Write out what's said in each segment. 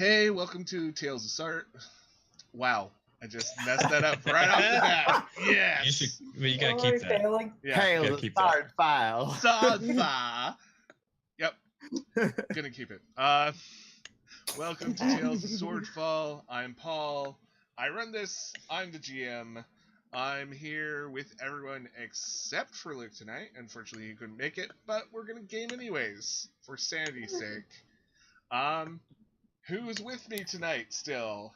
Hey, welcome to Tales of Sart. Wow, I just messed that up right off the bat. Yes. You should. Well, you gotta keep that. Failing. Yeah. Tales gotta of keep Start File. Salsa. Yep. Gonna keep it. Welcome to Tales of Swordfall. I'm Paul. I run this. I'm the GM. I'm here with everyone except for Luke tonight. Unfortunately, he couldn't make it, but we're gonna game anyways for sanity's sake. Who's with me tonight still?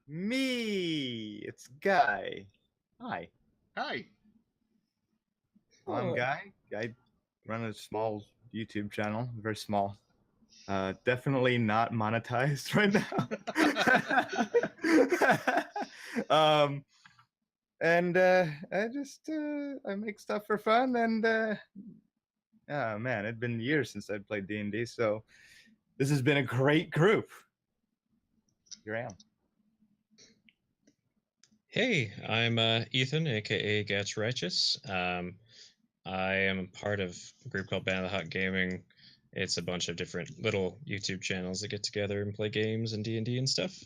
Me. It's Guy. Hi. Hi. I'm Guy. I run a small YouTube channel. Very small. Definitely not monetized right now. And I just I make stuff for fun, and oh man, it'd been years since I played D&D, so this has been a great group. Here I am. Hey, I'm Ethan, aka Gats Righteous. I am part of a group called Band of the Hot Gaming. It's a bunch of different little YouTube channels that get together and play games and D&D and stuff.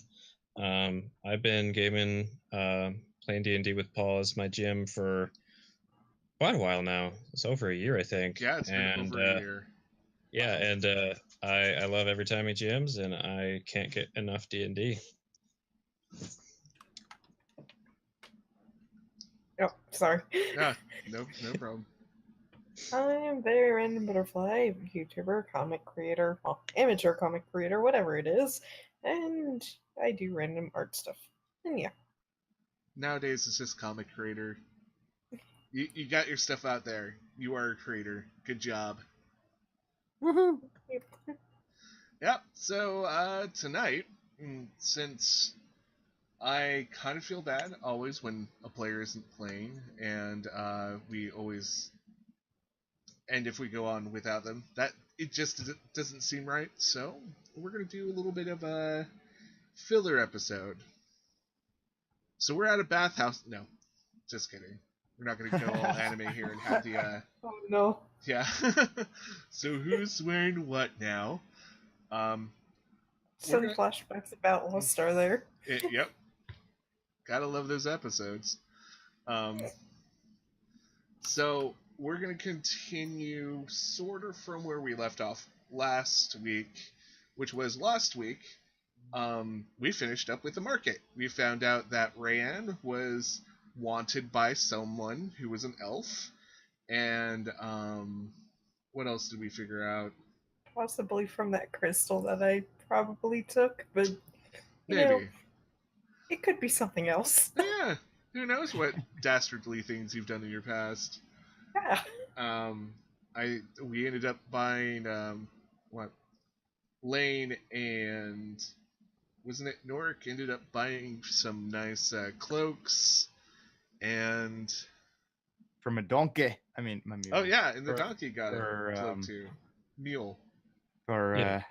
I've been gaming, playing D&D with Paul as my GM for quite a while now. It's over a year, I think. Yeah, it's been over a year. Yeah, and I love every time he GMs, and I can't get enough D&D. Oh, sorry. Yeah, no problem. I am Very Random Butterfly, YouTuber, comic creator, well, amateur comic creator, whatever it is, and I do random art stuff. And yeah. Nowadays, it's just comic creator. You got your stuff out there. You are a creator. Good job. Woohoo! Yep. So tonight, since I kind of feel bad always when a player isn't playing, and we always end if we go on without them. That it just doesn't seem right. So we're gonna do a little bit of a filler episode. So we're at a bathhouse. No, just kidding. We're not gonna go all anime here and have the. Oh no. Yeah. So who's wearing what now? Some flashbacks about Lost are there. Yep. Gotta love those episodes. So we're gonna continue sort of from where we left off last week, which was last week. We finished up with the market. We found out that Rayanne was wanted by someone who was an elf, and what else did we figure out? Possibly from that crystal that I probably took, but you Maybe. know, it could be something else. Yeah, who knows what dastardly things you've done in your past. Yeah. We ended up buying Lane and wasn't it Norik ended up buying some nice cloaks and From a donkey. I mean, my mule. oh yeah, and the donkey got a cloak too. Mule. For Yeah.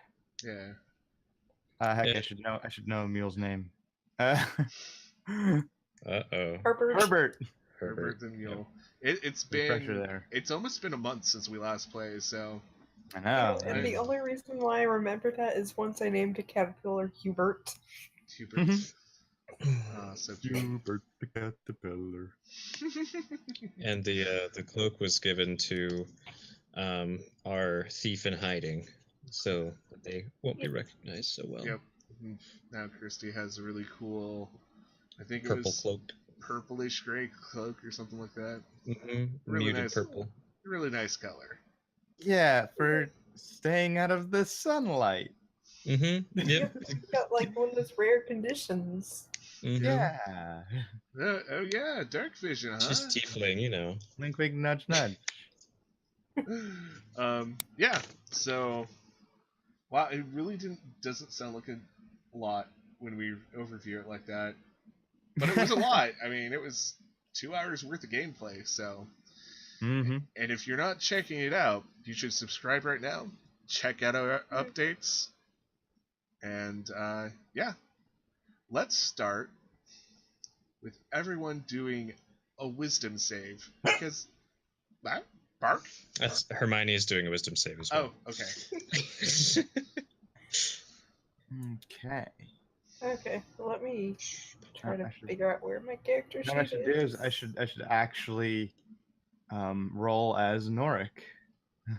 Heck, I should know a mule's name. Uh-oh. Herbert. Herbert the mule. Yep. It's almost been a month since we last played, so I know. And the only reason why I remember that is once I named a caterpillar Hubert. Hubert. So Hubert the caterpillar. And the cloak was given to our thief in hiding, so that they won't be recognized so well. Yep. Now Christy has a really cool, I think it Purple was cloak. Purplish gray cloak or something like that. Mm-hmm. Really Muted nice. purple. Really nice color. Yeah, for staying out of the sunlight. Mm-hmm. Yep. It's got like one of those rare conditions. Mm-hmm. Yeah. Oh yeah, dark vision, huh? Just tiefling, you know. Wink, wink, nudge, nudge. Yeah. So, wow, it really doesn't sound like a lot when we overview it like that, but it was a lot. I mean, it was 2 hours worth of gameplay. So, Mm-hmm. and if you're not checking it out, you should subscribe right now. Check out our updates, and yeah, let's start with everyone doing a wisdom save because Bark? That's Hermione is doing a wisdom save as well. Oh, okay. Okay. Okay, let me try to I should- figure out where my character sheet What I should do is I should actually roll as Norik.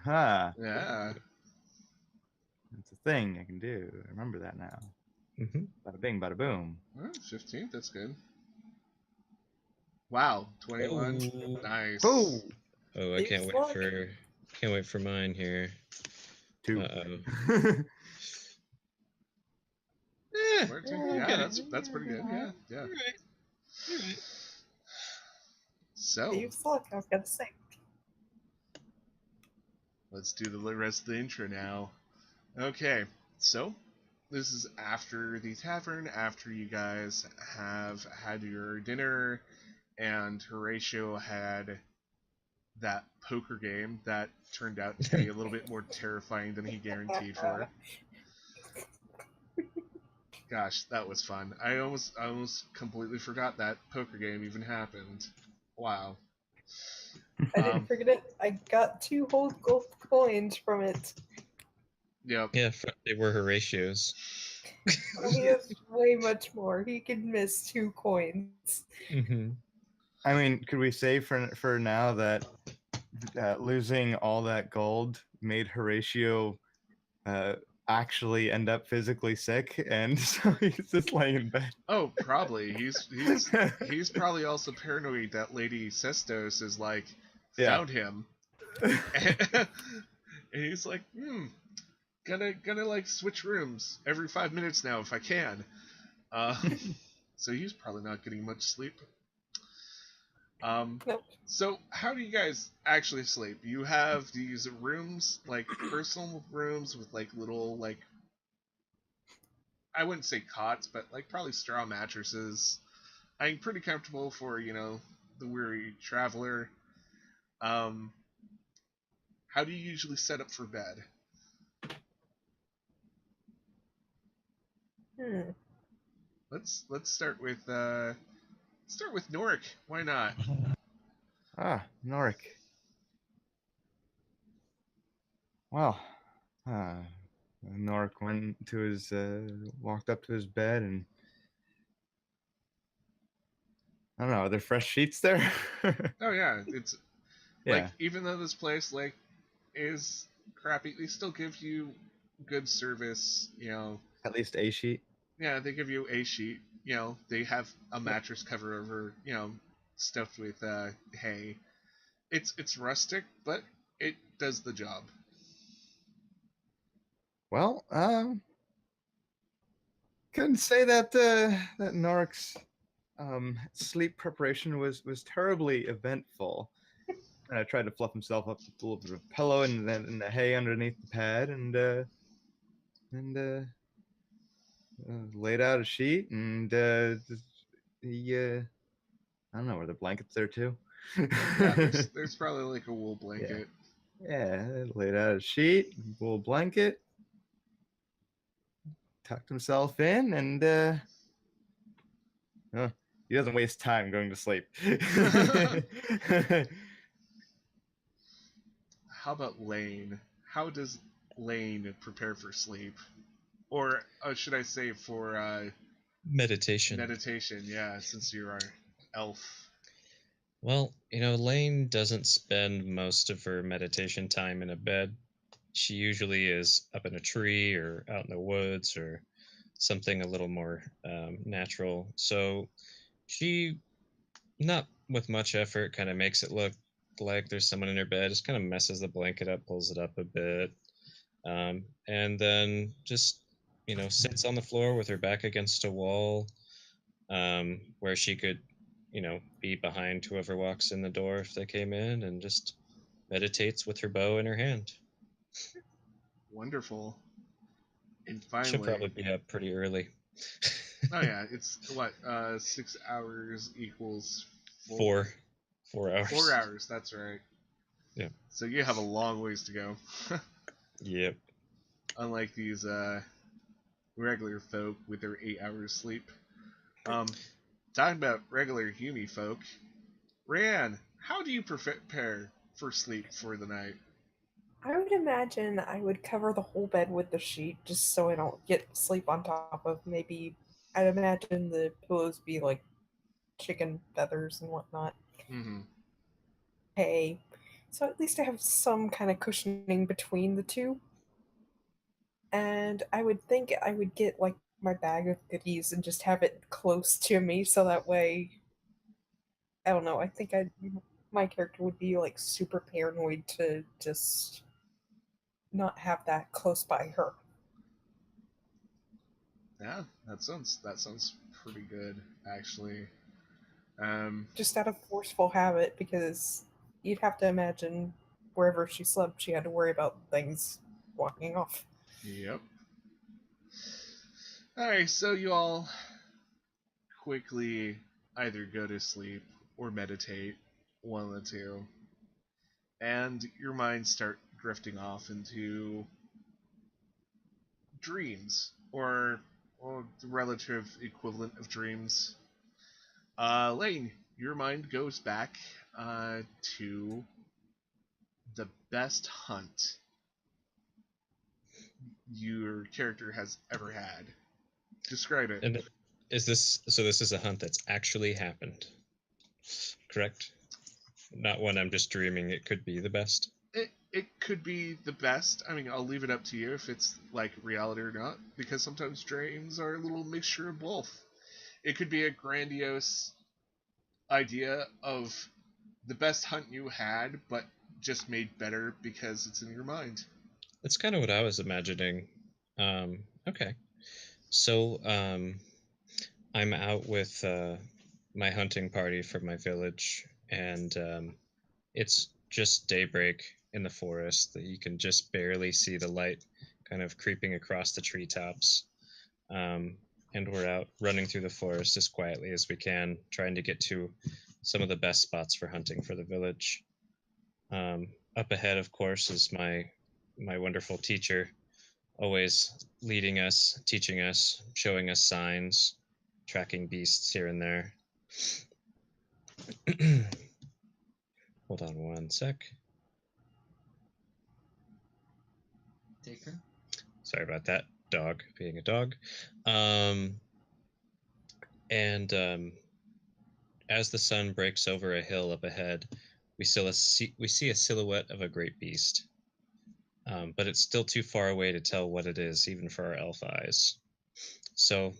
Haha. Yeah. That's a thing I can do. I remember that now. Hmm. Bada bing, bada boom. 15th, that's good. Wow, 21. Oh. Nice. Oh, Oh, I can't wait for mine here. 2. Uh-oh. Eh, 14? I'll Yeah, get it. that's pretty good. Yeah, yeah. You're right. You're right. So, Steve's luck, I was gonna say. let's do the rest of the intro now. Okay, so this is after the tavern, after you guys have had your dinner, and Horatio had that poker game that turned out to be a little bit more terrifying than he guaranteed for. Gosh, that was fun. I almost completely forgot that poker game even happened. Wow. I didn't forget it. I got 2 whole gold coins from it. Yep. Yeah, they were Horatios. He has way much more. He can miss 2 coins. Mm-hmm. I mean, could we say for now that losing all that gold made Horatio actually end up physically sick, and so he's just laying in bed? Oh, probably. He's probably also paranoid that Lady Sestos is like found him, and he's like, gonna like switch rooms every 5 minutes now if I can. So he's probably not getting much sleep. Nope. So how do you guys actually sleep? You have these rooms, like personal rooms with like little like, I wouldn't say cots, but like probably straw mattresses. I'm pretty comfortable for, the weary traveler. How do you usually set up for bed? Let's start with Norik. Why not? Norik. Well, Norik went to his walked up to his bed, and I don't know, are there fresh sheets there? Oh yeah, it's Yeah. like, even though this place like is crappy, they still give you good service. At least a sheet. Yeah, they give you a sheet. They have a mattress cover over, stuffed with hay. It's rustic, but it does the job. Well, couldn't say that that Norik's sleep preparation was terribly eventful. I tried to fluff himself up with a little bit of a pillow and then the hay underneath the pad, and laid out a sheet, and he I don't know, were the blankets there too? Yeah, there's probably like a wool blanket. Yeah, laid out a sheet, wool blanket, tucked himself in, and he doesn't waste time going to sleep. How about Lane? How does Lane prepare for sleep? Or should I say for Meditation. meditation? Yeah, since you're our elf. Well, Lane doesn't spend most of her meditation time in a bed. She usually is up in a tree or out in the woods or something a little more natural. So she, not with much effort, kind of makes it look like there's someone in her bed, just kind of messes the blanket up, pulls it up a bit, and then just, sits on the floor with her back against a wall, where she could, be behind whoever walks in the door if they came in, and just meditates with her bow in her hand. Wonderful. And She'll finally, probably be up pretty early. oh yeah, it's what 6 hours equals 4 hours. 4 hours. That's right. Yeah. So you have a long ways to go. Yep. Unlike these regular folk with their 8 hours sleep. Talking about regular human folk, Ryan, how do you prepare for sleep for the night? I would imagine I would cover the whole bed with the sheet just so I don't get sleep on top of. Maybe I'd imagine the pillows be like chicken feathers and whatnot. Mm-hmm. Hay. So at least I have some kind of cushioning between the two. And I would think I would get like my bag of goodies and just have it close to me so that way I don't know, I think I my character would be like super paranoid to just not have that close by her. Yeah, that sounds pretty good, actually. Um, Just out of forceful habit because you'd have to imagine wherever she slept she had to worry about things walking off. yep. All right, so you all quickly either go to sleep or meditate, one of the two, and your minds start drifting off into dreams or the relative equivalent of dreams. Lane, your mind goes back to the best hunt your character has ever had. Describe it. And is this so? This is a hunt that's actually happened, correct? Not one I'm just dreaming. It could be the best. It could be the best. I mean, I'll leave it up to you if it's like reality or not, because sometimes dreams are a little mixture of both. It could be a grandiose idea of the best hunt you had, but just made better because it's in your mind. That's kind of what I was imagining. Okay, so I'm out with my hunting party from my village, and it's just daybreak in the forest. That you can just barely see the light kind of creeping across the treetops. And we're out running through the forest as quietly as we can, trying to get to some of the best spots for hunting for the village. Up ahead, of course, is my wonderful teacher, always leading us, teaching us, showing us signs, tracking beasts here and there. Hold on one sec. Take her. Sorry about that. Dog being a dog. And as the sun breaks over a hill up ahead, we see a silhouette of a great beast. But it's still too far away to tell what it is, even for our elf eyes. So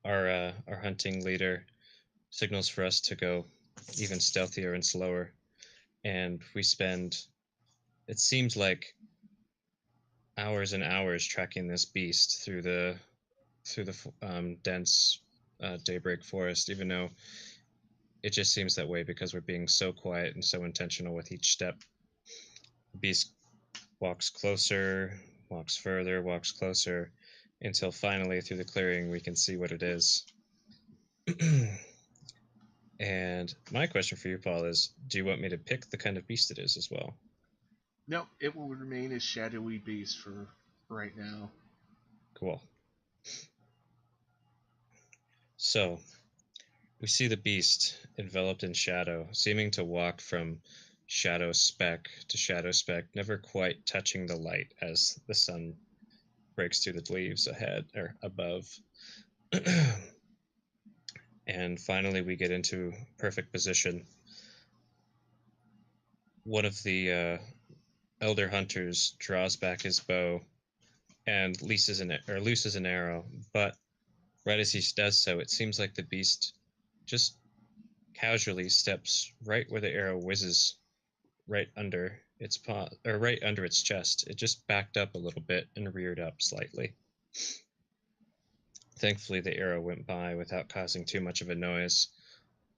our hunting leader signals for us to go even stealthier and slower, and we spend, it seems like, hours and hours tracking this beast through the dense daybreak forest, even though it just seems that way because we're being so quiet and so intentional with each step. The beast walks closer, walks further, walks closer, until finally through the clearing we can see what it is. And my question for you, Paul, is do you want me to pick the kind of beast it is as well? No, it will remain a shadowy beast for right now. Cool. So, we see the beast enveloped in shadow, seeming to walk from shadow speck to shadow speck, never quite touching the light as the sun breaks through the leaves ahead or above. And finally, we get into perfect position. One of the elder hunters draws back his bow and looses an arrow, but right as he does so, it seems like the beast just casually steps right where the arrow whizzes, right under its paw, or right under its chest. It just backed up a little bit and reared up slightly. Thankfully, the arrow went by without causing too much of a noise.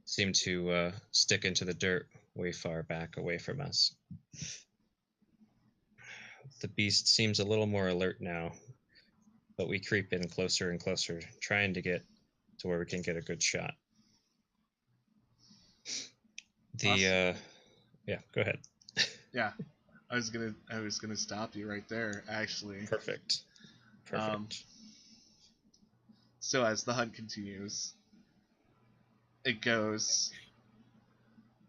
Seemed to stick into the dirt way far back away from us. The beast seems a little more alert now, but we creep in closer and closer, trying to get to where we can get a good shot. Awesome. Yeah, go ahead. Yeah, I was gonna stop you right there, actually. Perfect. So as the hunt continues, it goes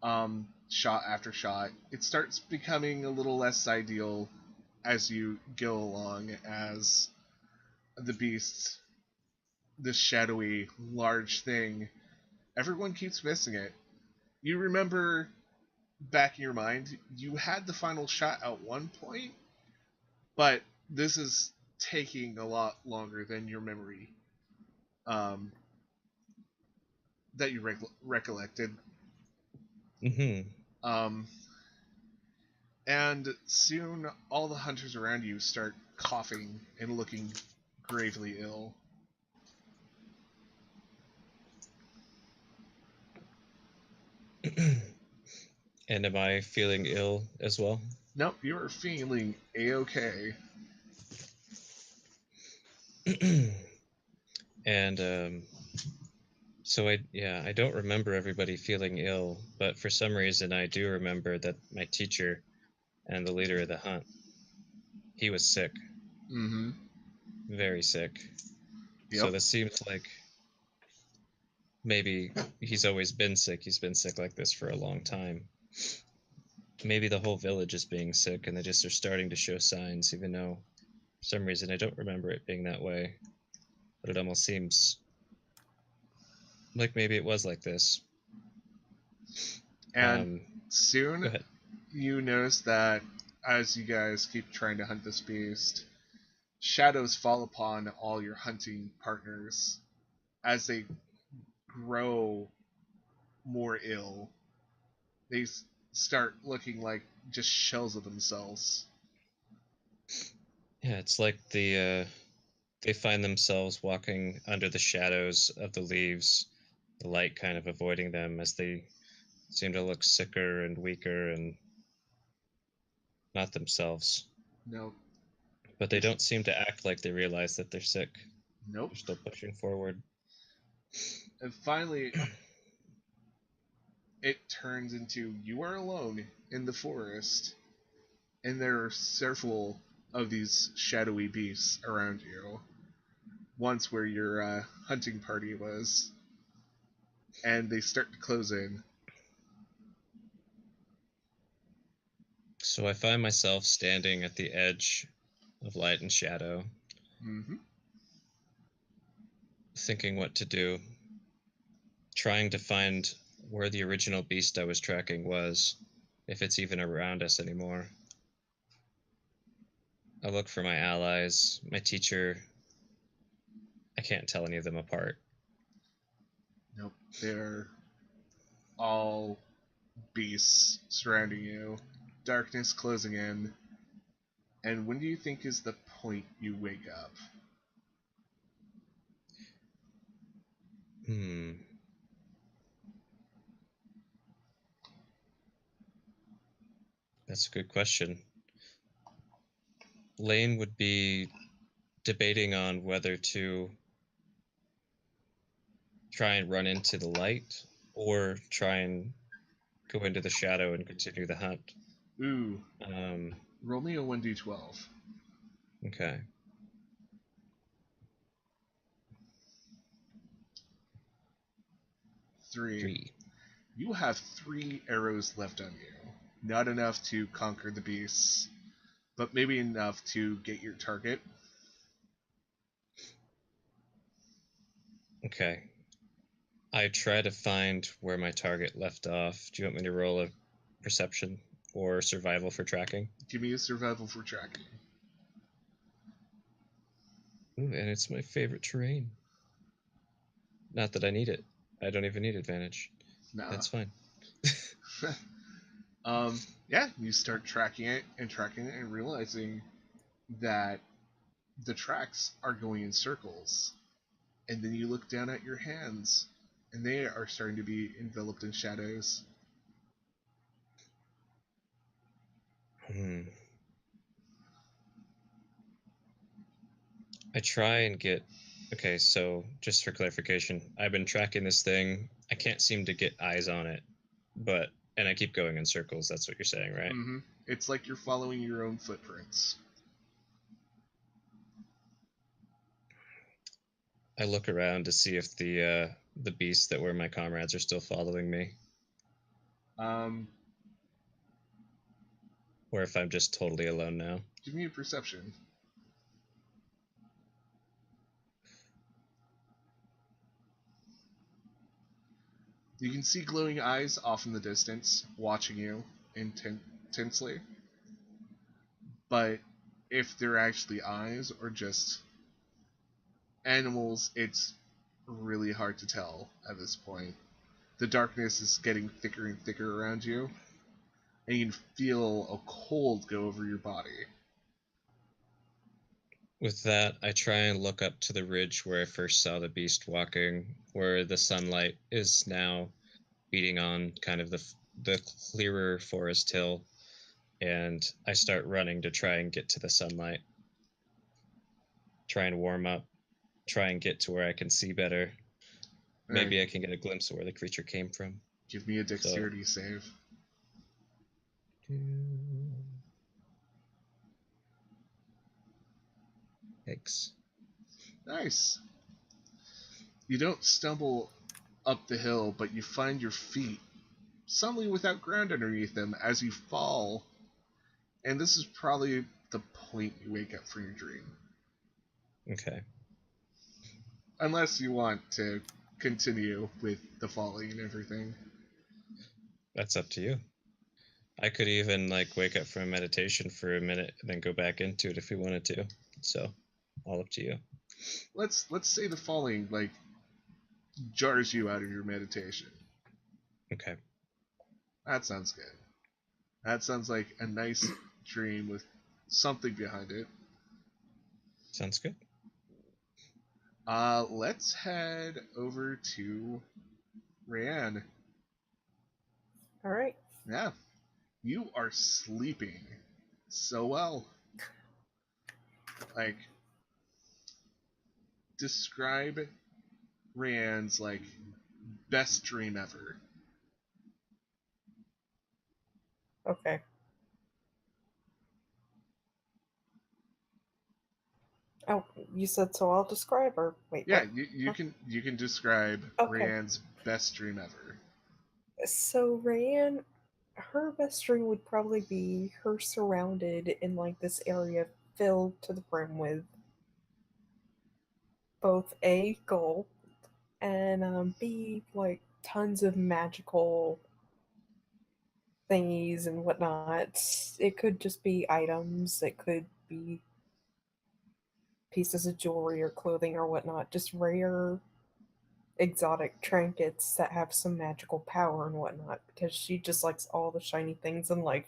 shot after shot. It starts becoming a little less ideal as you go along, as the beast, this shadowy, large thing, everyone keeps missing it. You remember back in your mind, you had the final shot at one point, but this is taking a lot longer than your memory that you recollected. Mm-hmm. And soon all the hunters around you start coughing and looking gravely ill. And am I feeling ill as well? Nope, you are feeling a-okay. And so I don't remember everybody feeling ill, but for some reason I do remember that my teacher and the leader of the hunt, he was sick, Mm-hmm. very sick. So Yep. this seems like maybe he's always been sick. He's been sick like this for a long time. Maybe the whole village is being sick and they just are starting to show signs, even though for some reason I don't remember it being that way. But it almost seems like maybe it was like this. And Go soon ahead. you notice that as you guys keep trying to hunt this beast, shadows fall upon all your hunting partners as they grow more ill. They start looking like just shells of themselves. Yeah, it's like they find themselves walking under the shadows of the leaves, the light kind of avoiding them as they seem to look sicker and weaker and not themselves. Nope. But they don't seem to act like they realize that they're sick. Nope. They're still pushing forward. And finally, it turns into you are alone in the forest, and there are several of these shadowy beasts around you. Once where your hunting party was, and they start to close in. So I find myself standing at the edge of light and shadow, Mm-hmm. thinking what to do, trying to find where the original beast I was tracking was, if it's even around us anymore. I look for my allies, my teacher. I can't tell any of them apart. Nope. They're all beasts surrounding you. Darkness closing in. And when do you think is the point you wake up? That's a good question. Lane would be debating on whether to try and run into the light or try and go into the shadow and continue the hunt. Ooh. Um, Roll me a 1d12. okay. 3. 3. You have 3 arrows left on you. Not enough to conquer the beasts, but maybe enough to get your target. Okay. I try to find where my target left off. Do you want me to roll a perception or survival for tracking? Give me a survival for tracking. Ooh, and it's my favorite terrain. Not that I need it. I don't even need advantage. Nah. That's fine. Yeah, you start tracking it and realizing that the tracks are going in circles. And then you look down at your hands, and they are starting to be enveloped in shadows. I try and get... Okay, so just for clarification, I've been tracking this thing. I can't seem to get eyes on it, and I keep going in circles. That's what you're saying, right? Mm-hmm. It's like you're following your own footprints. I look around to see if the beasts that were my comrades are still following me. Or if I'm just totally alone now. Give me a perception. You can see glowing eyes off in the distance, watching you intensely. But if they're actually eyes or just animals, it's really hard to tell at this point. The darkness is getting thicker and thicker around you, and you can feel a cold go over your body. With that, I try and look up to the ridge where I first saw the beast walking, where the sunlight is now beating on kind of the clearer forest hill, and I start running to try and get to the sunlight. Try and warm up, try and get to where I can see better. Maybe Alright, I can get a glimpse of where the creature came from. give me a dexterity save. Thanks. Nice. You don't stumble up the hill, but you find your feet suddenly without ground underneath them as you fall. And this is probably the point you wake up from your dream. Okay. Unless you want to continue with the falling and everything. That's up to you. I could even like wake up from meditation for a minute and then go back into it if we wanted to. So, all up to you. Let's say the falling like jars you out of your meditation. Okay. That sounds good. That sounds like a nice dream with something behind it. Sounds good. Let's head over to Ryan. All right. Yeah, you are sleeping so well. Like, describe Rand's like best dream ever. Okay. Oh, you said so. I'll describe or wait. Yeah, What? you can describe Okay. Rand's best dream ever. So Rayanne, her best dream would probably be her surrounded in like this area filled to the brim with both A, gold, and B, like tons of magical thingies and whatnot. It could just be items, it could be pieces of jewelry or clothing or whatnot, just rare exotic trinkets that have some magical power and whatnot, because she just likes all the shiny things in life.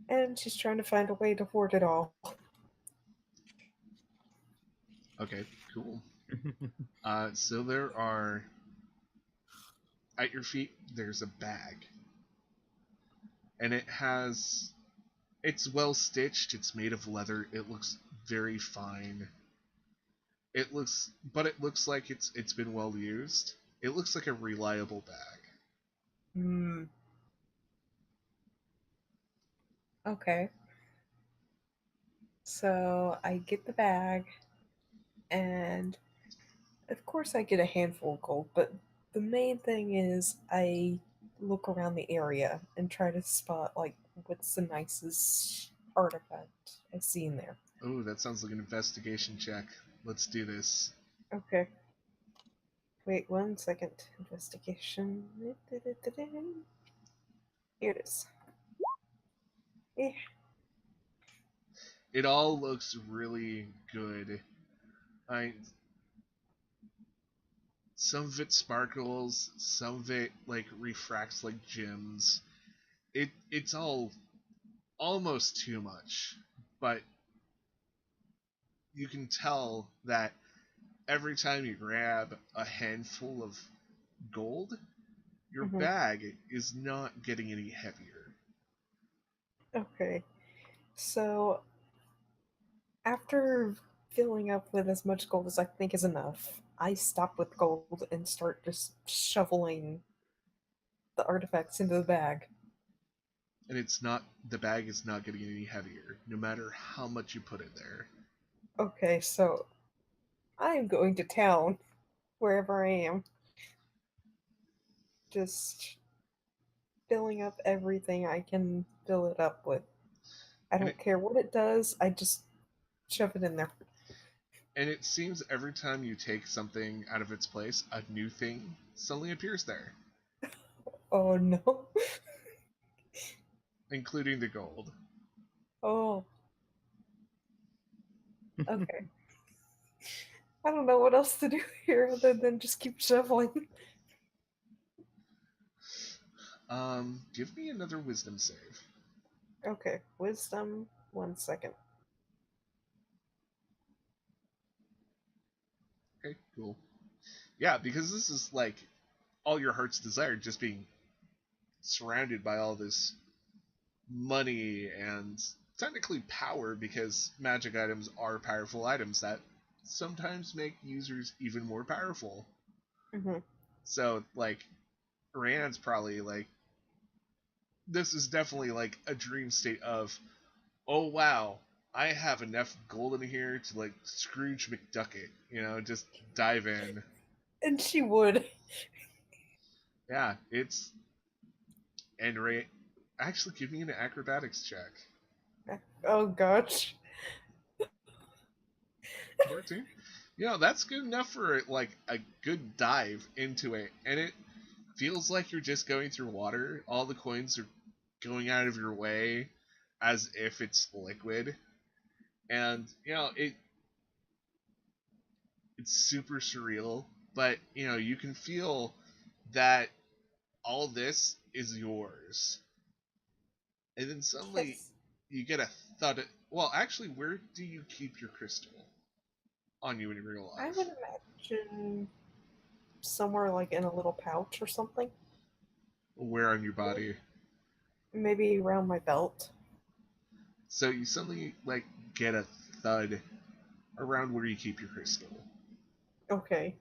And she's trying to find a way to hoard it all. Okay, cool. So there are at your feet. There's a bag, and it's well stitched. It's made of leather. It looks very fine. But it looks like it's been well used. It looks like a reliable bag. Hmm. Okay. So I get the bag, and of course I get a handful of gold, but the main thing is I look around the area and try to spot like what's the nicest artifact I see in there. Oh, that sounds like an investigation check. Let's do this. Okay. Wait 1 second. Investigation. Here it is. Yeah. It all looks really good. Some of it sparkles, some of it like refracts like gems. It's all almost too much, but you can tell that every time you grab a handful of gold, your Mhm. bag is not getting any heavier. Okay. So after filling up with as much gold as I think is enough, I stop with gold and start just shoveling the artifacts into the bag. And the bag is not getting any heavier, no matter how much you put in there. Okay, so I am going to town, wherever I am. just filling up everything I can fill it up with. I And don't care what it does, I just shove it in there. And it seems every time you take something out of its place, a new thing suddenly appears there, Oh no. including the gold. Oh, okay. I don't know what else to do here other than just keep shoveling. Give me another wisdom save. Okay, wisdom, 1 second. Okay, cool. Yeah, because this is like all your heart's desire, just being surrounded by all this money and technically power, because magic items are powerful items that sometimes make users even more powerful. Mm-hmm. So, like, Rand's probably like, this is definitely like a dream state of, oh wow, I have enough gold in here to like Scrooge McDuck it, just dive in. And she would. Yeah, it's and Ray, actually give me an acrobatics check. Oh gosh. 14. That's good enough for like a good dive into it, and it feels like you're just going through water. All the coins are going out of your way as if it's liquid, and it's super surreal, but you can feel that all this is yours. And then suddenly Yes. you get a thud. Well, actually, where do you keep your crystal on you in real I life? would imagine somewhere like in a little pouch or something. Where on your body? Maybe around my belt. So you suddenly like get a thud around where you keep your crystal. Okay.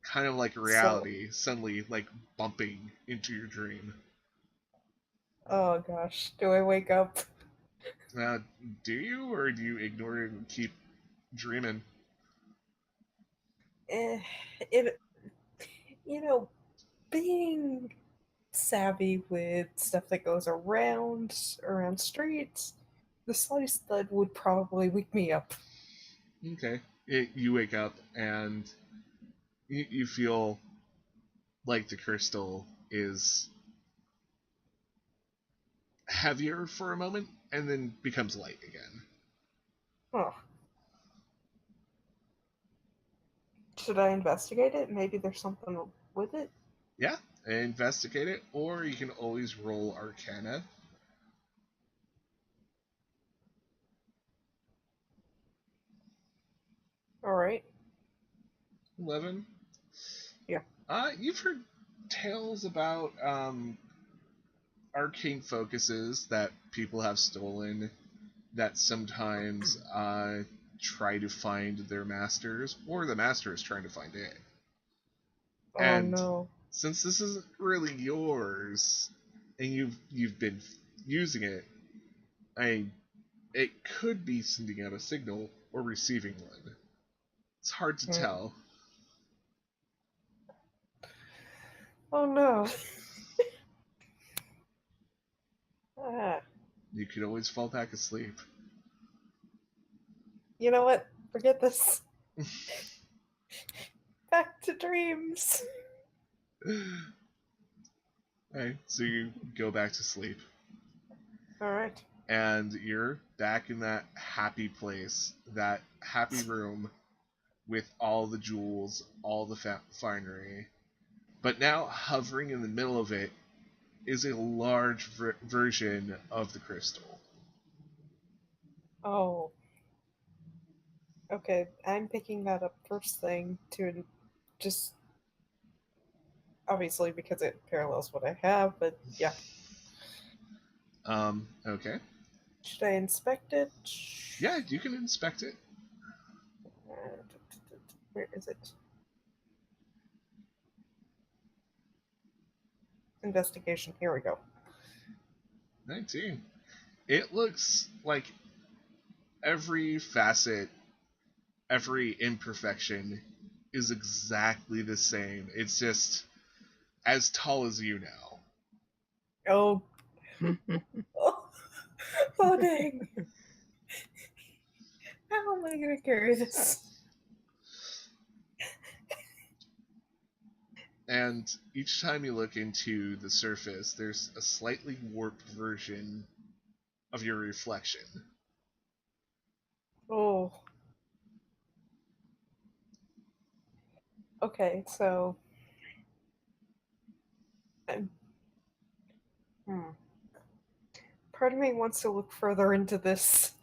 Kind of like So, reality suddenly like bumping into your dream. oh gosh, do I wake up? Now, do you, or do you ignore it and keep dreaming? Eh, it, you know, being savvy with stuff that goes around streets, the slightest thud would probably wake me up. Okay. You wake up and you feel like the crystal is heavier for a moment and then becomes light again. Huh. Should I investigate it? Maybe there's something with it? Yeah, investigate it, or you can always roll Arcana. Alright. 11. Yeah. You've heard tales about arcane focuses that people have stolen that sometimes try to find their masters, or the master is trying to find it. Oh And no. since this isn't really yours, and you've been using it, it could be sending out a signal or receiving one. It's hard to Hmm. tell. Oh no. Ah. You could always fall back asleep. You know what? Forget this. Back to dreams. Okay, so you go back to sleep, Alright. and you're back in that happy place, that happy room with all the jewels, all the finery. But now, hovering in the middle of it is a large version of the crystal. Oh. Okay, I'm picking that up first thing to just obviously because it parallels what I have, but yeah. Okay. Should I inspect it? Yeah, you can inspect it. Where is it? Investigation. Here we go. 19. It looks like every facet, every imperfection is exactly the same. It's just as tall as you now. Oh. Oh, dang. How am I going to carry this? And each time you look into the surface, there's a slightly warped version of your reflection. Oh. Okay, so... Part of me wants to look further into this.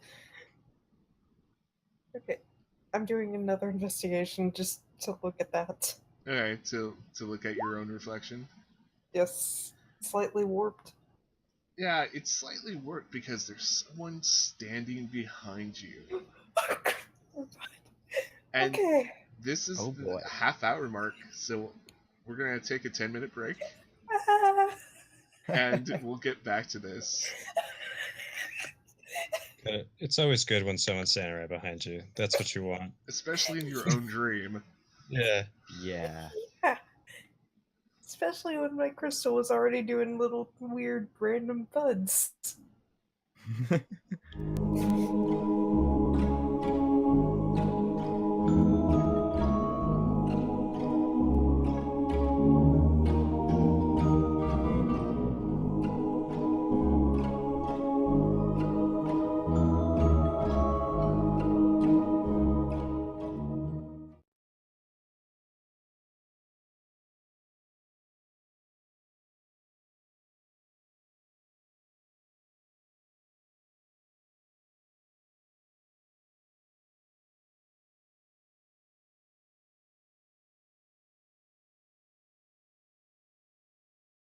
Okay, I'm doing another investigation just to look at that. Okay, to look at your own reflection. Yes, slightly warped. Yeah, it's slightly warped because there's someone standing behind you. And Okay. this is Oh, the boy. half-hour mark, so we're gonna take a 10-minute break, Ah. and we'll get back to this. It's always good when someone's standing right behind you. That's what you want. Especially in your own dream. Yeah. Yeah. Yeah. Especially when my crystal was already doing little weird random thuds.